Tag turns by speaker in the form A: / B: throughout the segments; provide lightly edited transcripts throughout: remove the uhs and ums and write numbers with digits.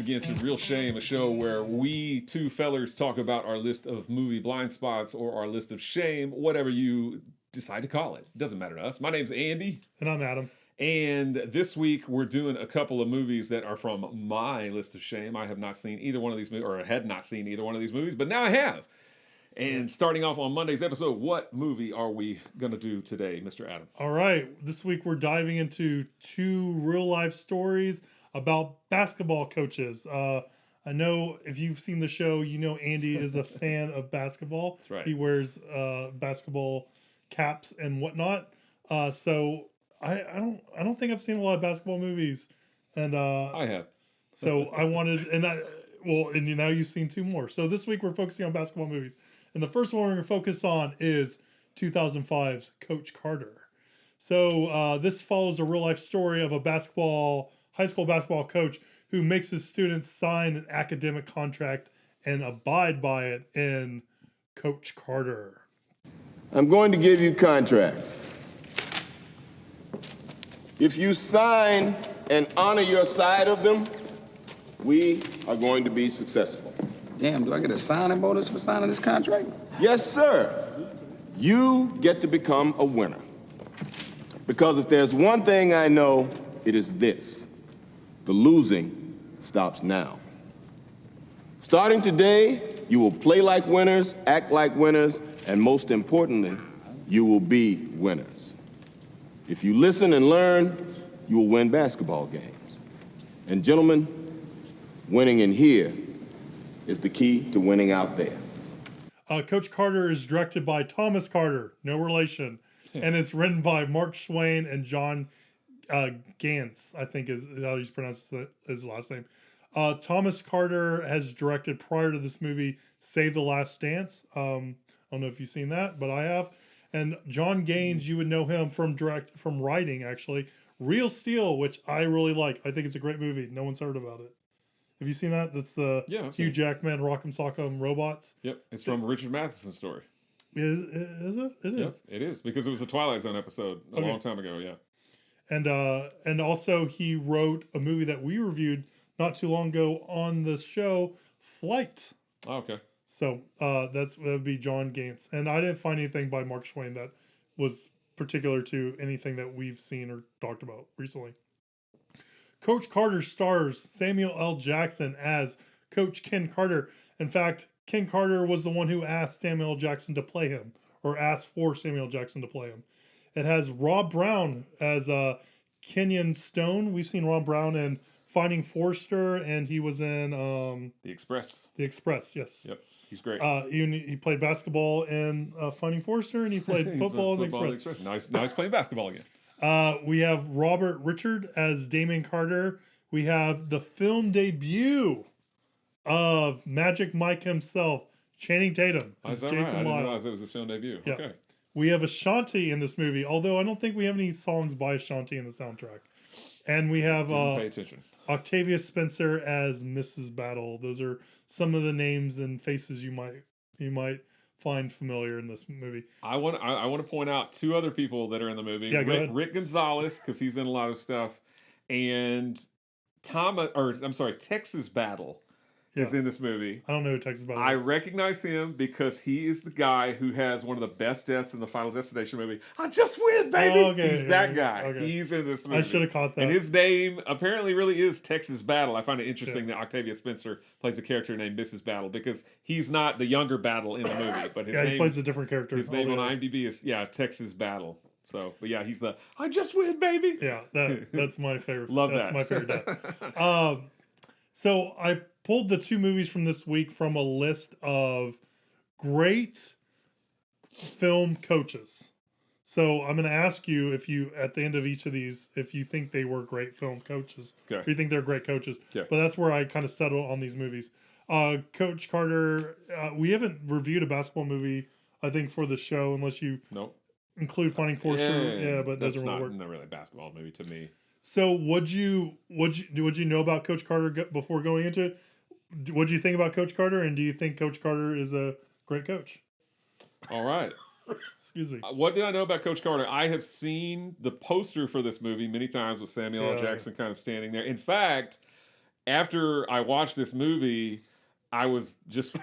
A: again to Real Shame, a show where we two fellers talk about our list of movie blind spots or our list of shame, whatever you decide to call it. Doesn't matter to us. My name's Andy.
B: And I'm Adam.
A: And this week we're doing a couple of movies that are from my list of shame. I have not seen either one of these movies, or had not seen either one of these movies, but now I have. And starting off on Monday's episode, what movie are we going to do today, Mr. Adam?
B: All right. This week we're diving into two real-life stories about basketball coaches. I know if you've seen the show, you know Andy is a fan of basketball.
A: That's right.
B: He wears basketball caps and whatnot. So I don't think I've seen a lot of basketball movies. And
A: I have.
B: So I wanted, and now you've seen two more. So this week we're focusing on basketball movies. And the first one we're going to focus on is 2005's Coach Carter. So this follows a real-life story of a high school basketball coach who makes his students sign an academic contract and abide by it in Coach Carter.
C: I'm going to give you contracts. If you sign and honor your side of them, we are going to be successful.
D: Damn, do I get a signing bonus for signing this contract?
C: Yes, sir. You get to become a winner. Because if there's one thing I know, it is this. The losing stops now. Starting today, you will play like winners, act like winners, and most importantly, you will be winners. If you listen and learn, you will win basketball games. And gentlemen, winning in here is the key to winning out there.
B: Coach Carter is directed by Thomas Carter, no relation, and it's written by Mark Swain and John Gantz, I think is how he's pronounced his last name. Thomas Carter has directed prior to this movie Save the Last Dance. I don't know if you've seen that, but I have. And John Gaines, you would know him from writing, actually. Real Steel, which I really like. I think it's a great movie. No one's heard about it. Have you seen that? That's the Hugh Jackman, Rock'em Sock'em Robots.
A: Yep, it's from Richard Matheson's story.
B: Is it? It is.
A: Yep, it is, because it was a Twilight Zone episode a long time ago, yeah.
B: And also he wrote a movie that we reviewed not too long ago on this show, Flight.
A: Oh, okay.
B: So that would be John Gantz. And I didn't find anything by Mark Swain that was particular to anything that we've seen or talked about recently. Coach Carter stars Samuel L. Jackson as Coach Ken Carter. In fact, Ken Carter was the one who asked Samuel L. Jackson to play him, or asked for Samuel L. Jackson to play him. It has Rob Brown as Kenyon Stone. We've seen Rob Brown in Finding Forrester, and he was in
A: The Express.
B: The Express, yes.
A: Yep, he's great.
B: He played basketball in Finding Forrester, and he played football in The Express.
A: Now he's playing basketball again.
B: We have Robert Richard as Damon Carter. We have the film debut of Magic Mike himself, Channing Tatum.
A: Is that right? I didn't realize it was his film debut.
B: Yep.
A: Okay.
B: We have Ashanti in this movie, although I don't think we have any songs by Ashanti in the soundtrack. And we have
A: Pay attention.
B: Octavia Spencer as Mrs. Battle. Those are some of the names and faces you might find familiar in this movie. I want
A: to point out two other people that are in the movie.
B: Yeah, go ahead.
A: Rick Gonzalez, because he's in a lot of stuff, and Texas Battle is in this movie.
B: I don't know who Texas Battle is.
A: I recognize him because he is the guy who has one of the best deaths in the Final Destination movie. I just win, baby!
B: Oh, okay,
A: He's that guy.
B: Okay.
A: He's in this movie.
B: I should have caught that.
A: And his name apparently really is Texas Battle. I find it interesting that Octavia Spencer plays a character named Mrs. Battle, because he's not the younger Battle in the movie. But his name,
B: he plays a different character.
A: His name on IMDb is, Texas Battle. So, but yeah, he's the I just win, baby.
B: Yeah, that's my favorite.
A: Love
B: that's
A: that.
B: My favorite death. So I pulled the two movies from this week from a list of great film coaches. So I'm going to ask you if you, at the end of each of these, if you think they were great film coaches.
A: Okay.
B: Or you think they're great coaches.
A: Yeah.
B: But that's where I kind of settled on these movies. Coach Carter, we haven't reviewed a basketball movie, I think, for the show, unless you include Finding Forrester. Yeah, but it doesn't really work.
A: Not really a basketball movie to me.
B: So what'd you know about Coach Carter before going into it? What'd you think about Coach Carter, and do you think Coach Carter is a great coach?
A: All right.
B: Excuse me.
A: What did I know about Coach Carter? I have seen the poster for this movie many times with Samuel L. Jackson kind of standing there. In fact, after I watched this movie, I was just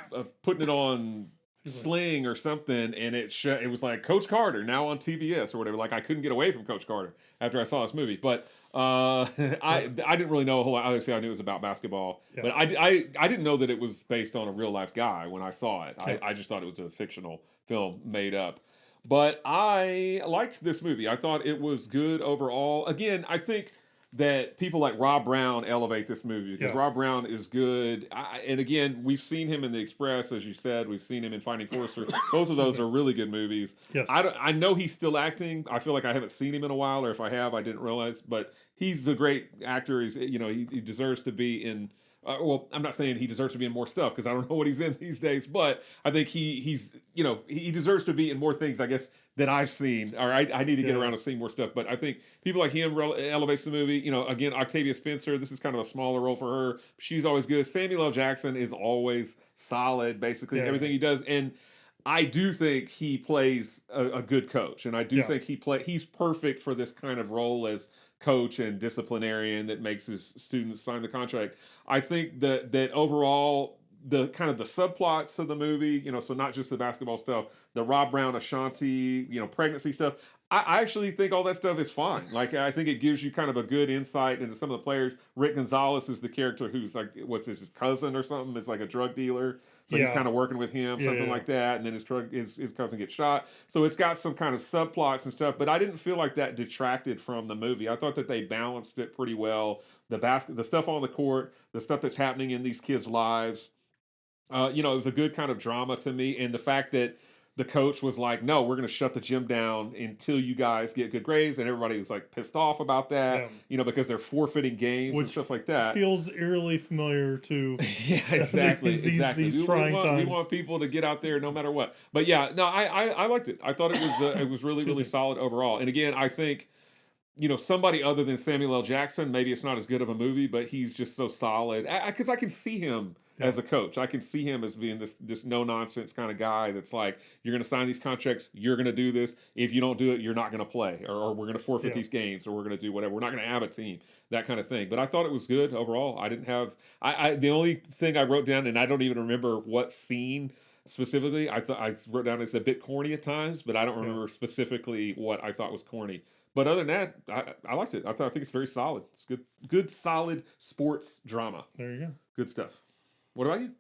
A: putting it on Sling or something, and it was like Coach Carter now on TBS or whatever. Like I couldn't get away from Coach Carter after I saw this movie. But I didn't really know a whole lot. Obviously, I knew it was about basketball, but I didn't know that it was based on a real life guy when I saw it. I just thought it was a fictional film made up. But I liked this movie. I thought it was good overall. Again, I think that people like Rob Brown elevate this movie because Rob Brown is good. And again, we've seen him in The Express, as you said. We've seen him in Finding Forrester. Both of those are really good movies.
B: Yes.
A: I know he's still acting. I feel like I haven't seen him in a while, or if I have, I didn't realize. But he's a great actor. He's he deserves to be in. Well, I'm not saying he deserves to be in more stuff because I don't know what he's in these days, but I think he's he deserves to be in more things, I guess, that I've seen. Or I need to get around to seeing more stuff. But I think people like him elevates the movie. Again, Octavia Spencer, this is kind of a smaller role for her. She's always good. Samuel L. Jackson is always solid, basically, everything he does. And I do think he plays a good coach. And I do think he's perfect for this kind of role as coach and disciplinarian that makes his students sign the contract. I think that overall the kind of the subplots of the movie, so not just the basketball stuff, the Rob Brown Ashanti, pregnancy stuff. I actually think all that stuff is fine. Like I think it gives you kind of a good insight into some of the players. Rick Gonzalez is the character who's like, what's this, his cousin or something? It's like a drug dealer. So he's kind of working with him, something like that. And then his cousin gets shot. So it's got some kind of subplots and stuff, but I didn't feel like that detracted from the movie. I thought that they balanced it pretty well. The stuff on the court, the stuff that's happening in these kids' lives. It was a good kind of drama to me. And the fact that the coach was like, no, we're going to shut the gym down until you guys get good grades. And everybody was like pissed off about that, because they're forfeiting games and stuff like that.
B: Feels eerily familiar to
A: exactly.
B: these trying times.
A: We want people to get out there no matter what. But I liked it. I thought it was really, really solid overall. And again, I think, somebody other than Samuel L. Jackson, maybe it's not as good of a movie, but he's just so solid. Because I can see him as a coach. I can see him as being this no-nonsense kind of guy that's like, you're going to sign these contracts, you're going to do this. If you don't do it, you're not going to play. Or we're going to forfeit these games, or we're going to do whatever. We're not going to have a team, that kind of thing. But I thought it was good overall. I didn't have... the only thing I wrote down, and I don't even remember what scene specifically, I wrote down it's a bit corny at times, but I don't remember specifically what I thought was corny. But other than that, I liked it. I think it's very solid. It's good, solid sports drama.
B: There you go.
A: Good stuff. What about you?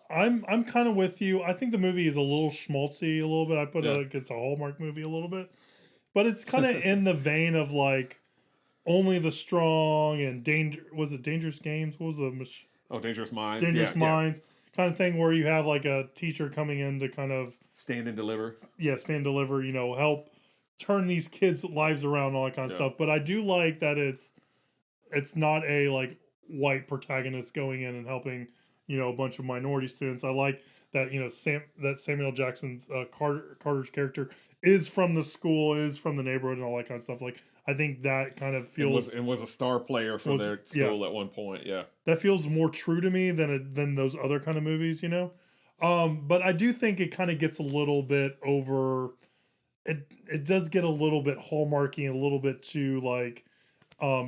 B: I'm kind of with you. I think the movie is a little schmaltzy, a little bit. I put it it's a Hallmark movie a little bit, but it's kind of in the vein of like Only the Strong and Dangerous Games? What was the
A: Dangerous Minds?
B: Dangerous Minds kind of thing, where you have like a teacher coming in to kind of
A: stand and deliver.
B: Yeah, stand and deliver. Help turn these kids' lives around, all that kind of stuff. But I do like that it's not a like white protagonist going in and helping a bunch of minority students. I like that Samuel Jackson's Carter's character is from the school, is from the neighborhood, and all that kind of stuff. Like I think that kind of feels
A: and was a star player for their school at one point. Yeah,
B: that feels more true to me than those other kind of movies. But I do think it kind of gets a little bit over. It does get a little bit Hallmarky and a little bit too like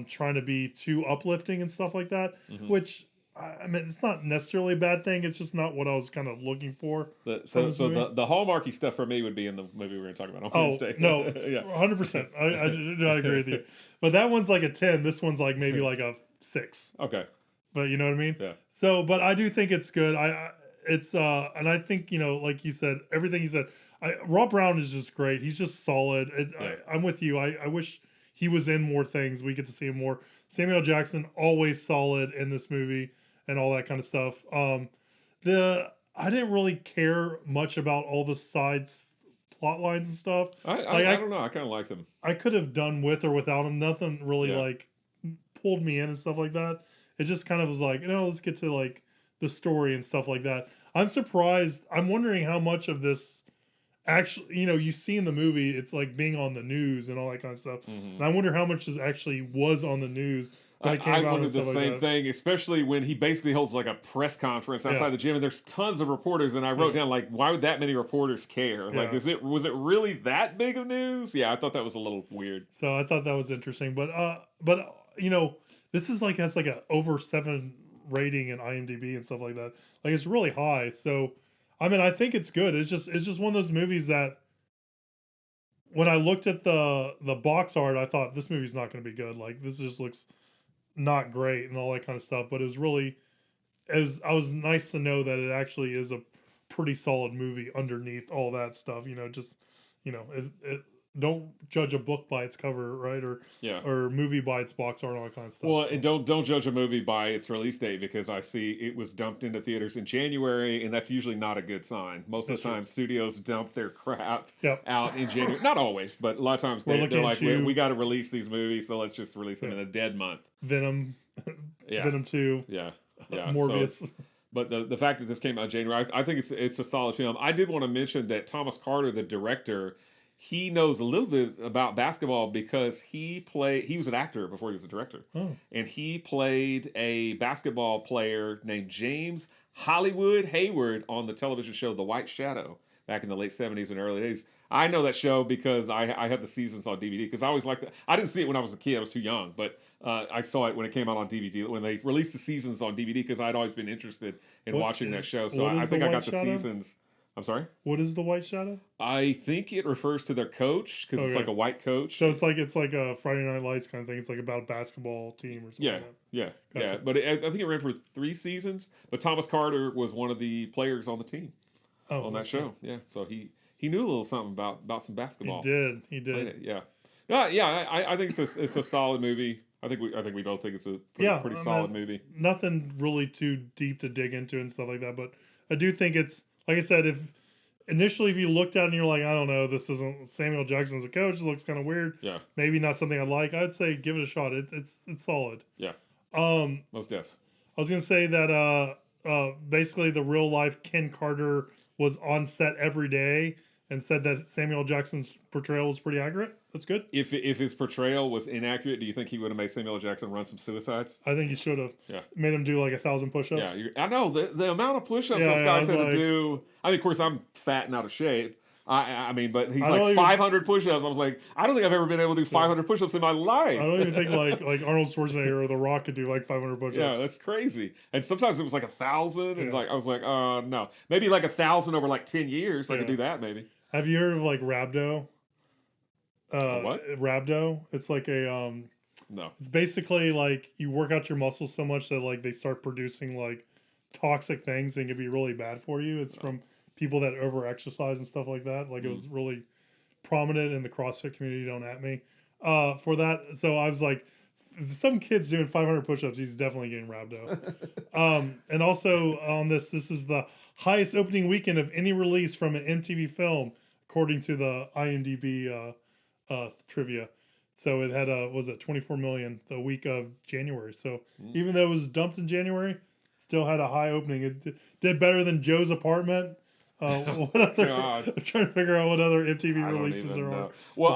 B: trying to be too uplifting and stuff like that, which I mean it's not necessarily a bad thing. It's just not what I was kind of looking for.
A: The Hallmarky stuff for me would be in the movie we're going to talk about on Wednesday.
B: No, 100%. I agree with you. But that one's like a 10. This one's like maybe like a 6.
A: Okay.
B: But you know what I mean?
A: Yeah.
B: So, but I do think it's good. And I think, like you said, everything you said, Rob Brown is just great. He's just solid. I'm with you. I wish he was in more things. We get to see him more. Samuel Jackson, always solid in this movie and all that kind of stuff. I didn't really care much about all the side plot lines and stuff.
A: I don't know. I kind of liked them.
B: I could have done with or without him. Nothing really like pulled me in and stuff like that. It just kind of was like, let's get to like the story and stuff like that. I'm surprised. I'm wondering how much of this actually, you see in the movie, it's like being on the news and all that kind of stuff. Mm-hmm. And I wonder how much this actually was on the news. I
A: wondered the same thing, especially when he basically holds like a press conference outside the gym, and there's tons of reporters. And I wrote down like, why would that many reporters care? Like, was it really that big of news? Yeah, I thought that was a little weird.
B: So I thought that was interesting, but This is like has like a over 7 rating in IMDb and stuff like that. Like it's really high. So I mean, I think it's good. It's just one of those movies that when I looked at the box art, I thought this movie's not going to be good. Like this just looks not great and all that kind of stuff. But it was really, I was nice to know that it actually is a pretty solid movie underneath all that stuff. Just it don't judge a book by its cover, right? Or movie by its box art and all that kind of stuff.
A: Well, and don't judge a movie by its release date, because I see it was dumped into theaters in January, and that's usually not a good sign. Most of the time, studios dump their crap out in January. Not always, but a lot of times they're like, we got to release these movies, so let's just release them in a dead month.
B: Venom, Venom 2, Morbius.
A: So, but the fact that this came out in January, I think it's a solid film. I did want to mention that Thomas Carter, the director, he knows a little bit about basketball because he was an actor before he was a director. And he played a basketball player named James Hollywood Hayward on the television show The White Shadow back in the late 70s and early 80s. I know that show because I have the seasons on DVD, because I always liked it. I didn't see it when I was a kid. I was too young, but I saw it when it came out on DVD, when they released the seasons on DVD, because I'd always been interested in watching that show. So I think I got the seasons. I'm sorry?
B: What is the White Shadow?
A: I think it refers to their coach, because it's like a white coach.
B: So it's like a Friday Night Lights kind of thing. It's like about a basketball team or something like that.
A: Yeah.
B: Gotcha.
A: But I think it ran for 3 seasons. But Thomas Carter was one of the players on the team on that show. Cool. Yeah, so he knew a little something about some basketball.
B: He did.
A: Yeah. I think it's a solid movie. I think we both think it's a pretty solid movie.
B: Nothing really too deep to dig into and stuff like that, but I do think it's, like I said, if you looked at it and you're like, I don't know, this isn't Samuel Jackson's a coach, it looks kind of weird.
A: Yeah.
B: Maybe not something I'd like. I'd say give it a shot. It's solid.
A: Yeah. Most def.
B: I was gonna say that basically the real life Ken Carter was on set every day and said that Samuel Jackson's portrayal was pretty accurate. That's good.
A: If his portrayal was inaccurate, do you think he would have made Samuel Jackson run some suicides?
B: I think he should have.
A: Yeah.
B: Made him do like 1,000 push-ups.
A: Yeah, I know the amount of push-ups those guys had to do. I mean, of course, I'm fat and out of shape. I mean, but he's like 500 push-ups. I was like, I don't think I've ever been able to do 500 push-ups in my life.
B: I don't even think like Arnold Schwarzenegger or The Rock could do like 500 push-ups.
A: Yeah, that's crazy. And sometimes it was like 1,000, and like I was like, no, maybe like 1,000 over like 10 years. I could do that maybe.
B: Have you heard of like rhabdo?
A: What?
B: Rhabdo? It's like a
A: no.
B: It's basically like you work out your muscles so much that like they start producing like toxic things and it can be really bad for you. It's from people that over exercise and stuff like that. Like it was really prominent in the CrossFit community. Don't at me for that. So I was like, some kid's doing 500 push-ups. He's definitely getting rhabdo. And also on this is the highest opening weekend of any release from an MTV film, according to the IMDb trivia. So it had was it 24 million the week of January. So even though it was dumped in January, still had a high opening. It did better than Joe's Apartment. What other, I'm trying to figure out what other MTV releases there are.
A: Well,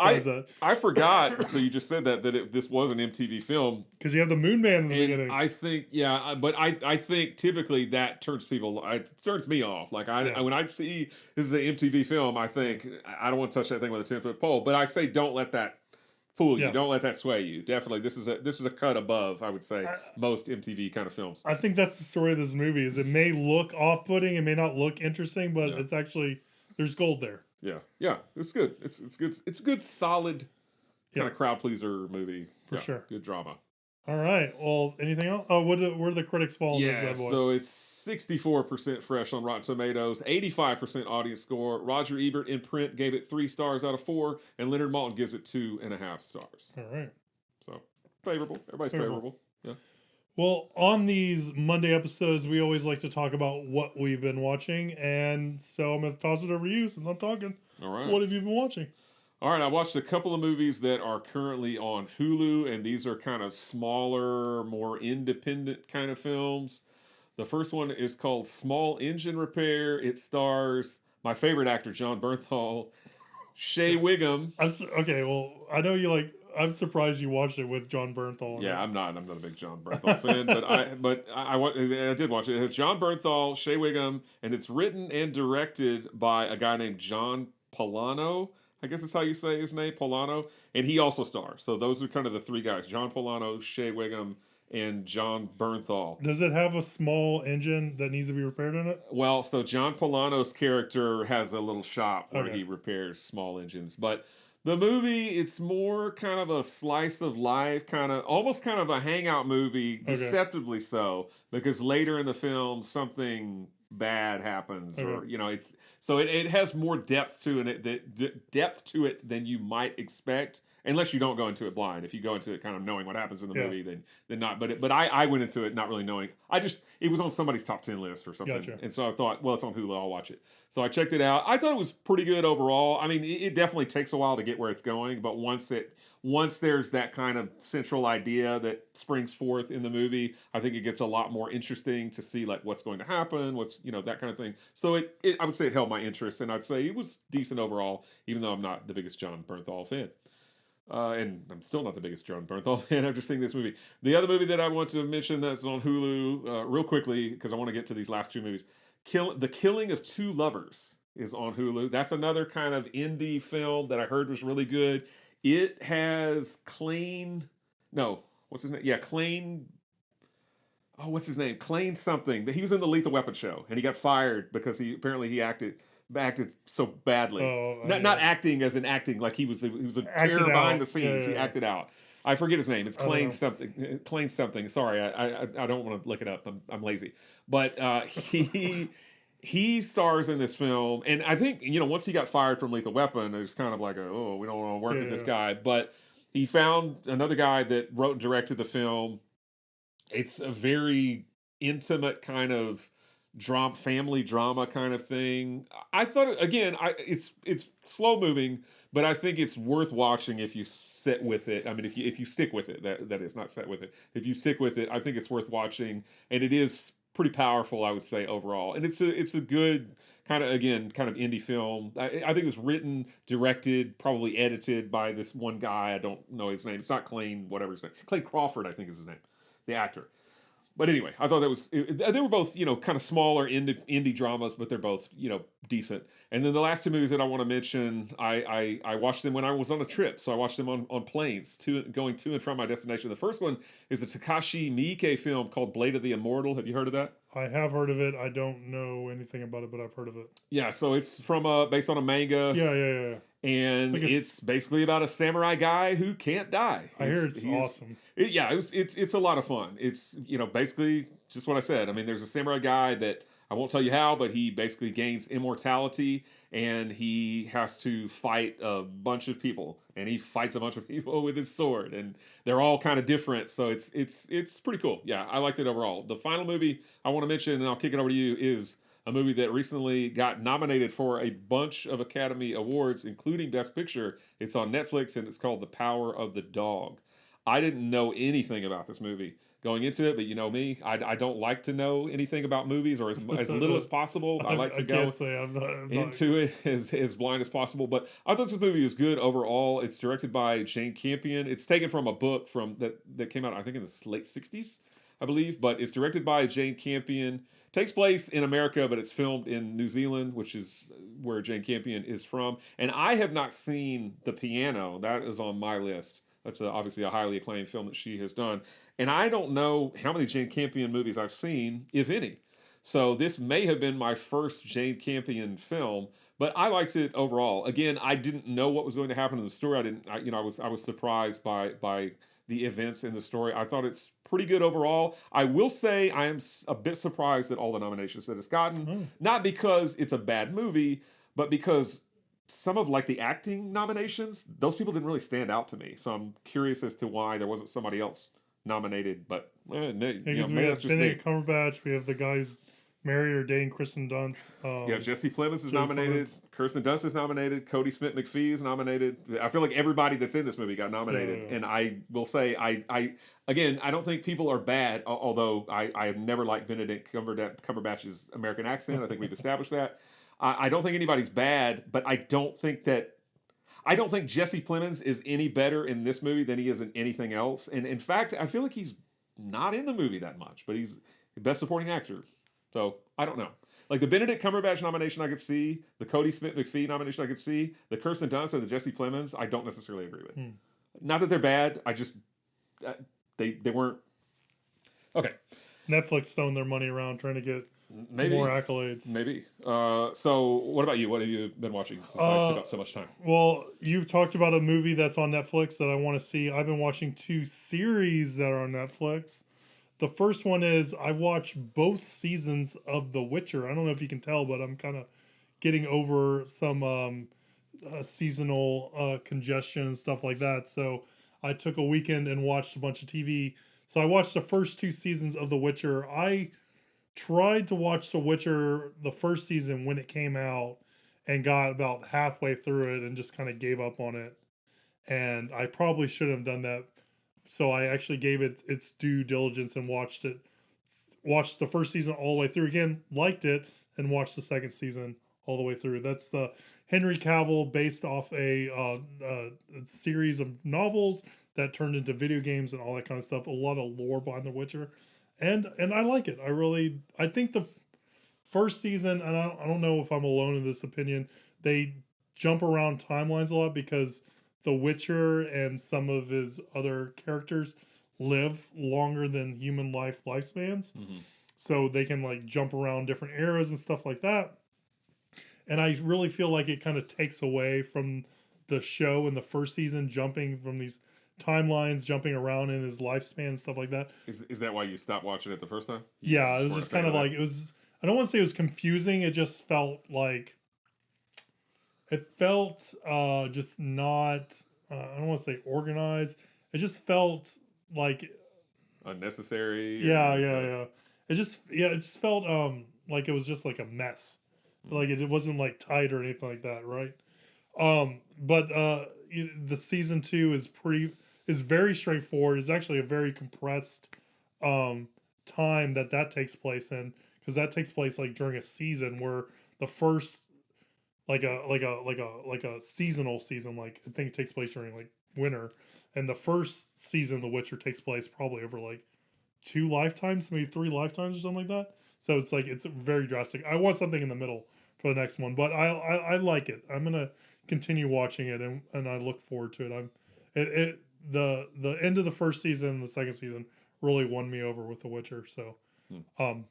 A: I forgot until you just said that this was an MTV film,
B: because you have the Moon Man in the beginning.
A: I think but I think typically that turns me off. Like when I see this is an MTV film, I think I don't want to touch that thing with a 10-foot pole. But I say don't let that fool you. Don't let that sway you. Definitely, this is a cut above, I would say, most MTV kind of films.
B: I think that's the story of this movie. Is it may look off-putting, it may not look interesting, but it's actually there's gold there.
A: Yeah, it's good. It's good. It's a good, solid kind of crowd pleaser movie
B: for sure.
A: Good drama.
B: All right. Well, anything else? Oh, where do the critics fall on this bad boy?
A: So it's 64% fresh on Rotten Tomatoes, 85% audience score. Roger Ebert in print gave it 3 stars out of 4, and Leonard Maltin gives it 2.5 stars.
B: All right.
A: So favorable. Everybody's favorable. Yeah.
B: Well, on these Monday episodes, we always like to talk about what we've been watching, and so I'm going to toss it over to you since I'm talking.
A: All right.
B: What have you been watching?
A: All right, I watched a couple of movies that are currently on Hulu, and these are kind of smaller, more independent kind of films. The first one is called Small Engine Repair. It stars my favorite actor, John Bernthal, Shea Whigham.
B: Okay, well, I know you like. I'm surprised you watched it with John Bernthal.
A: Yeah, I'm not a big John Bernthal fan, but I did watch it. It has John Bernthal, Shea Whigham, and it's written and directed by a guy named John Polano. I guess that's how you say his name, Polano, and he also stars. So those are kind of the 3 guys: John Polano, Shea Whigham, and John Bernthal.
B: Does it have a small engine that needs to be repaired in it?
A: Well, so John Polano's character has a little shop where
B: Okay.
A: he repairs small engines, but the movie, it's more kind of a slice of life, almost kind of a hangout movie, deceptively so, because later in the film something bad happens, or it's so it has more depth to it than you might expect, unless you don't go into it blind. If you go into it kind of knowing what happens in the movie, then not. But I went into it not really knowing. It was on somebody's top 10 list or something, and so I thought, well, it's on Hulu, I'll watch it. So I checked it out. I thought it was pretty good overall. I mean, it definitely takes a while to get where it's going, but once there's that kind of central idea that springs forth in the movie, I think it gets a lot more interesting to see like what's going to happen, what's that kind of thing. So I would say it held my interest, and I'd say it was decent overall, even though I'm not the biggest John Bernthal fan. And I'm still not the biggest John Bernthal fan after seeing this movie. The other movie that I want to mention that's on Hulu, real quickly, because I want to get to these last two movies, The Killing of Two Lovers is on Hulu. That's another kind of indie film that I heard was really good. It has Klain something. He was in the Lethal Weapon show, and he got fired because he acted so badly. Not acting as in acting, like he was a terror behind the scenes. He acted out. I forget his name. It's Klain something. Klain something. Sorry, I don't want to look it up. I'm lazy. But he stars in this film, and I think once he got fired from Lethal Weapon, it was kind of like we don't want to work with this guy. But he found another guy that wrote and directed the film. It's a very intimate kind of family drama kind of thing. I thought it's slow moving, but I think it's worth watching if you sit with it. I mean, if you stick with it, that is not sit with it. If you stick with it, I think it's worth watching, and it is pretty powerful, I would say, overall. And it's a good kind of indie film. I think it was written, directed, probably edited by this one guy. I don't know his name. It's not Klain, whatever his name. Clay Crawford, I think is his name, the actor. But anyway, I thought they were both, kind of smaller indie dramas, but they're both, decent. And then the last two movies that I want to mention, I watched them when I was on a trip. So I watched them on planes, going to and from my destination. The first one is a Takashi Miike film called Blade of the Immortal. Have you heard of that?
B: I have heard of it. I don't know anything about it, but I've heard of it. Yeah,
A: so it's based on a manga.
B: Yeah.
A: And it's basically about a samurai guy who can't die.
B: I hear it's awesome.
A: It's a lot of fun. It's basically just what I said. I mean, there's a samurai guy that I won't tell you how, but he basically gains immortality, and he has to fight a bunch of people, and he fights a bunch of people with his sword, and they're all kind of different. So it's pretty cool. Yeah, I liked it overall. The final movie I want to mention, and I'll kick it over to you, is a movie that recently got nominated for a bunch of Academy Awards, including Best Picture. It's on Netflix, and it's called The Power of the Dog. I didn't know anything about this movie going into it, but you know me, I don't like to know anything about movies, or as little as possible. I like to go into it as blind as possible. But I thought this movie was good overall. It's directed by Jane Campion. It's taken from a book that came out, I think, in the late 60s, I believe. But it's directed by Jane Campion. Takes place in America, but it's filmed in New Zealand, which is where Jane Campion is from. And I have not seen The Piano. That is on my list. That's obviously a highly acclaimed film that she has done. And I don't know how many Jane Campion movies I've seen, if any. So this may have been my first Jane Campion film, but I liked it overall. Again, I didn't know what was going to happen in the story. I was surprised by the events in the story. I thought it's pretty good overall. I will say I am a bit surprised at all the nominations that it's gotten. Not because it's a bad movie, but because some of the acting nominations, those people didn't really stand out to me. So I'm curious as to why there wasn't somebody else nominated. But
B: we have Benedict Cumberbatch. We have the guy who's married or dating Kirsten Dunst.
A: Jesse Plemons is nominated. Kirsten Dunst is nominated. Cody Smith-McPhee is nominated. I feel like everybody that's in this movie got nominated. Yeah. And I will say, I don't think people are bad, although I have never liked Benedict Cumberbatch's American accent. I think we've established that. I don't think anybody's bad, but I don't think Jesse Plemons is any better in this movie than he is in anything else. And in fact, I feel like he's not in the movie that much, but he's the best supporting actor. So I don't know. Like the Benedict Cumberbatch nomination I could see, the Cody Smith-McPhee nomination I could see, the Kirsten Dunst and the Jesse Plemons I don't necessarily agree with. Not that they're bad, I just they weren't Okay.
B: Netflix throwing their money around trying to get
A: Maybe.
B: more accolades.
A: Maybe. So what about you? What have you been watching since I took up so much time?
B: Well, you've talked about a movie that's on Netflix that I want to see. I've been watching 2 series that are on Netflix. The first one is I watched both seasons of The Witcher. I don't know if you can tell, but I'm kind of getting over some seasonal congestion and stuff like that. So I took a weekend and watched a bunch of TV. So I watched the first 2 seasons of The Witcher. I tried to watch The Witcher the first season when it came out and got about halfway through it and just kind of gave up on it. And I probably shouldn't have done that. So I actually gave it its due diligence and watched the first season all the way through again, liked it, and watched the second season all the way through. That's the Henry Cavill based off a series of novels that turned into video games and all that kind of stuff. A lot of lore behind The Witcher, and I like it. I think the first season, and I don't know if I'm alone in this opinion, they jump around timelines a lot because The Witcher and some of his other characters live longer than human lifespans.
A: Mm-hmm.
B: So they can like jump around different eras and stuff like that. And I really feel like it kind of takes away from the show in the first season, jumping from these timelines, jumping around in his lifespan and stuff like that.
A: Is that why you stopped watching it the first time?
B: Yeah, it was just kind of like, it was, I don't want to say it was confusing. It just felt like, it felt just not, I don't want to say organized. It just felt like
A: unnecessary.
B: Yeah. It just felt like it was just like a mess. Like it wasn't like tight or anything like that, right? But the season 2 is very straightforward. It's actually a very compressed time that takes place in, because that takes place like during a season where the first like a seasonal season, like I think it takes place during like winter, and the first season of The Witcher takes place probably over like 2 lifetimes, maybe 3 lifetimes or something like that. So it's like it's very drastic. I want something in the middle for the next one, but I like it. I'm gonna continue watching it, and I look forward to it. The end of the first season and the second season really won me over with The Witcher. So I'm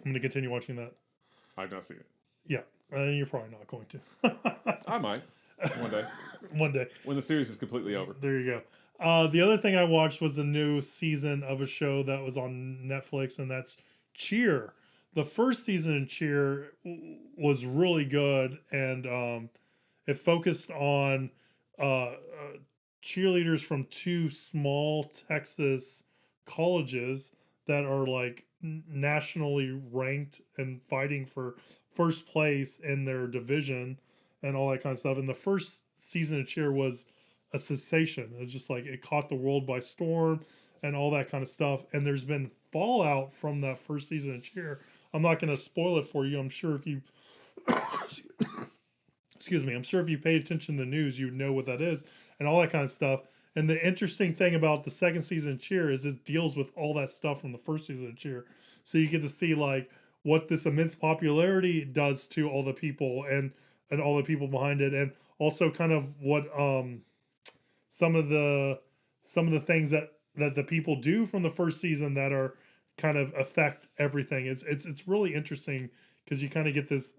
B: gonna continue watching that.
A: I've not seen it.
B: Yeah, and you're probably not going to.
A: I might one day.
B: One day
A: When the series is completely over.
B: There you go. The other thing I watched was the new season of a show that was on Netflix, and that's Cheer. The first season of Cheer was really good, and it focused on cheerleaders from 2 small Texas colleges that are like nationally ranked and fighting for first place in their division and all that kind of stuff. And the first season of Cheer was a sensation. It was just like it caught the world by storm and all that kind of stuff. And there's been fallout from that first season of Cheer. I'm not going to spoil it for you. I'm sure if you excuse me, I'm sure if you paid attention to the news, you would know what that is and all that kind of stuff. And the interesting thing about the second season of Cheer is it deals with all that stuff from the first season of Cheer. So you get to see like what this immense popularity does to all the people and all the people behind it, and also kind of what some of the things that the people do from the first season that are kind of affect everything. It's really interesting because you kind of get this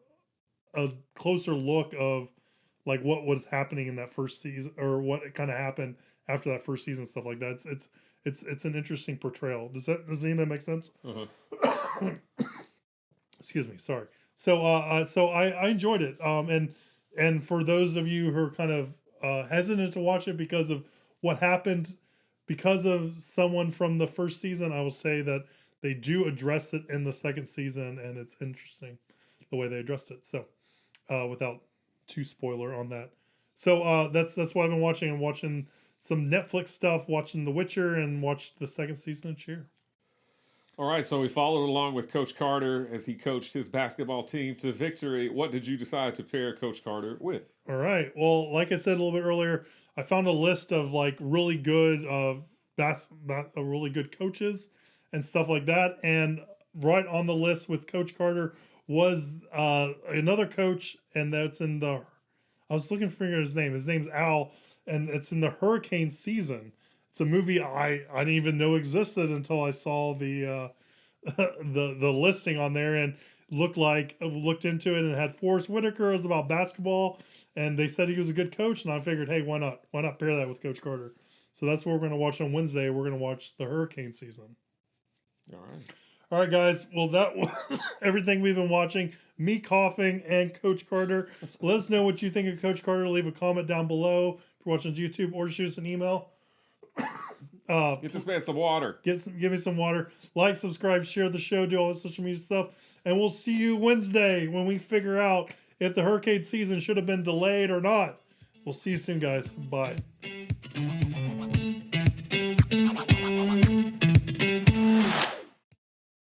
B: a closer look of like what was happening in that first season, or what kind of happened after that first season, stuff like that. It's an interesting portrayal. Does any of that make sense?
A: Uh-huh.
B: Excuse me, sorry. So I enjoyed it. And for those of you who are kind of hesitant to watch it because of what happened, because of someone from the first season, I will say that they do address it in the second season, and it's interesting the way they addressed it. So, without too spoiler on that. So that's what I've been watching. I'm watching some Netflix stuff, watching The Witcher, and watched the second season of Cheer.
A: All right, so we followed along with Coach Carter as he coached his basketball team to victory. What did you decide to pair Coach Carter with?
B: All right. Well, like I said a little bit earlier, I found a list of like really good really good coaches and stuff like that. And right on the list with Coach Carter was another coach, and that's in I was looking for his name. His name's Al, and it's in the hurricane season. It's a movie I didn't even know existed until I saw the the listing on there, and looked into it, and it had Forrest Whitaker. It was about basketball, and they said he was a good coach, and I figured, hey, why not pair that with Coach Carter? So that's what we're going to watch on Wednesday. We're going to watch the hurricane season. All right, guys. Well, that was everything we've been watching. Me coughing and Coach Carter. Let us know what you think of Coach Carter. Leave a comment down below if you're watching YouTube, or shoot us an email.
A: Get this man some water.
B: Give me some water. Like, subscribe, share the show, do all the social media stuff. And we'll see you Wednesday when we figure out if the hurricane season should have been delayed or not. We'll see you soon, guys. Bye.